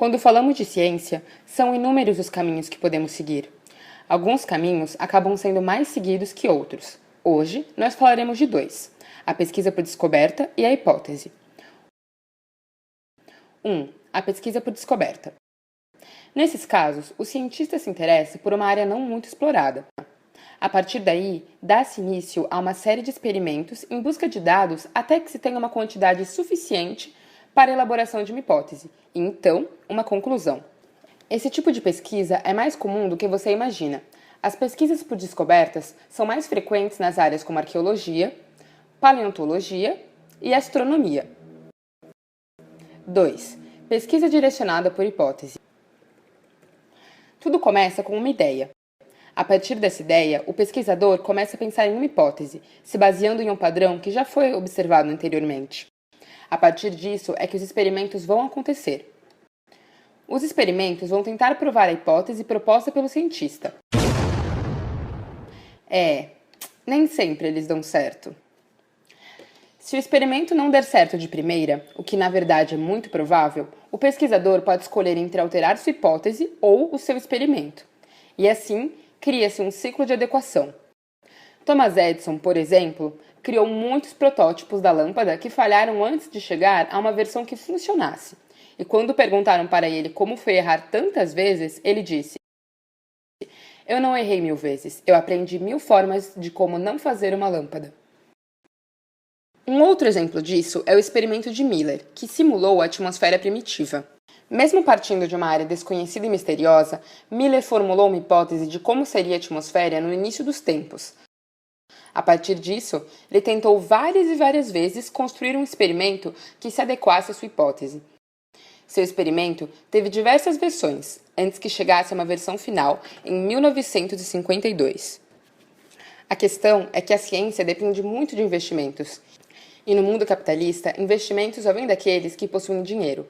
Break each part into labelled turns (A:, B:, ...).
A: Quando falamos de ciência, são inúmeros os caminhos que podemos seguir. Alguns caminhos acabam sendo mais seguidos que outros. Hoje, nós falaremos de dois: a pesquisa por descoberta e a hipótese. 1. A pesquisa por descoberta. Nesses casos, o cientista se interessa por uma área não muito explorada. A partir daí, dá-se início a uma série de experimentos em busca de dados até que se tenha uma quantidade suficiente para a elaboração de uma hipótese e, então, uma conclusão. Esse tipo de pesquisa é mais comum do que você imagina. As pesquisas por descobertas são mais frequentes nas áreas como arqueologia, paleontologia e astronomia. 2. Pesquisa direcionada por hipótese. Tudo começa com uma ideia. A partir dessa ideia, o pesquisador começa a pensar em uma hipótese, se baseando em um padrão que já foi observado anteriormente. A partir disso é que os experimentos vão acontecer. Os experimentos vão tentar provar a hipótese proposta pelo cientista. Nem sempre eles dão certo. Se o experimento não der certo de primeira, o que na verdade é muito provável, o pesquisador pode escolher entre alterar sua hipótese ou o seu experimento. E assim, cria-se um ciclo de adequação. Thomas Edison, por exemplo, criou muitos protótipos da lâmpada que falharam antes de chegar a uma versão que funcionasse. E quando perguntaram para ele como foi errar tantas vezes, ele disse: "Eu não errei 1000 vezes, eu aprendi 1000 formas de como não fazer uma lâmpada." Um outro exemplo disso é o experimento de Miller, que simulou a atmosfera primitiva. Mesmo partindo de uma área desconhecida e misteriosa, Miller formulou uma hipótese de como seria a atmosfera no início dos tempos. A partir disso, ele tentou várias e várias vezes construir um experimento que se adequasse à sua hipótese. Seu experimento teve diversas versões, antes que chegasse a uma versão final em 1952. A questão é que a ciência depende muito de investimentos. E no mundo capitalista, investimentos só vêm daqueles que possuem dinheiro.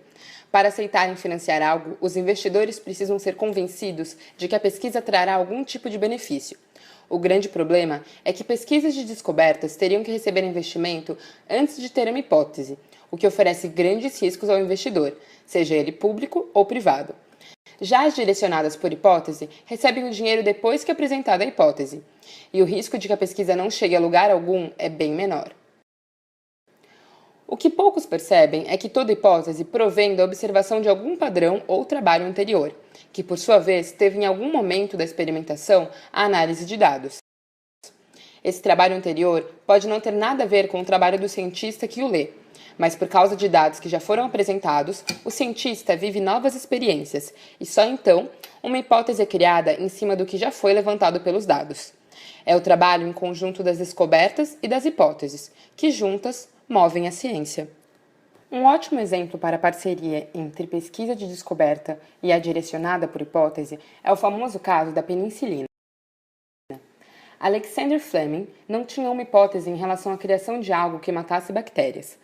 A: Para aceitarem financiar algo, os investidores precisam ser convencidos de que a pesquisa trará algum tipo de benefício. O grande problema é que pesquisas de descobertas teriam que receber investimento antes de ter uma hipótese, o que oferece grandes riscos ao investidor, seja ele público ou privado. Já as direcionadas por hipótese recebem o dinheiro depois que é apresentada a hipótese, e o risco de que a pesquisa não chegue a lugar algum é bem menor. O que poucos percebem é que toda hipótese provém da observação de algum padrão ou trabalho anterior, que por sua vez teve em algum momento da experimentação a análise de dados. Esse trabalho anterior pode não ter nada a ver com o trabalho do cientista que o lê, mas por causa de dados que já foram apresentados, o cientista vive novas experiências e só então uma hipótese é criada em cima do que já foi levantado pelos dados. É o trabalho em conjunto das descobertas e das hipóteses, que juntas movem a ciência. Um ótimo exemplo para a parceria entre pesquisa de descoberta e a direcionada por hipótese é o famoso caso da penicilina. Alexander Fleming não tinha uma hipótese em relação à criação de algo que matasse bactérias.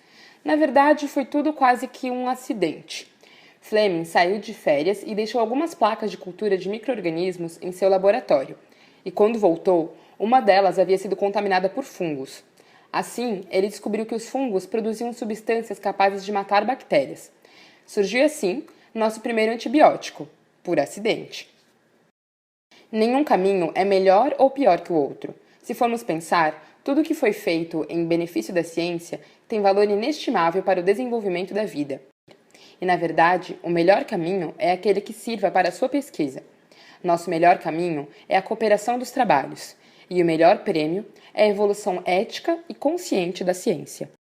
A: Na verdade, foi tudo quase que um acidente. Fleming saiu de férias e deixou algumas placas de cultura de micro-organismos em seu laboratório. E quando voltou, uma delas havia sido contaminada por fungos. Assim, ele descobriu que os fungos produziam substâncias capazes de matar bactérias. Surgiu assim nosso primeiro antibiótico, por acidente. Nenhum caminho é melhor ou pior que o outro. Se formos pensar, tudo o que foi feito em benefício da ciência tem valor inestimável para o desenvolvimento da vida. E, na verdade, o melhor caminho é aquele que sirva para a sua pesquisa. Nosso melhor caminho é a cooperação dos trabalhos. E o melhor prêmio é a evolução ética e consciente da ciência.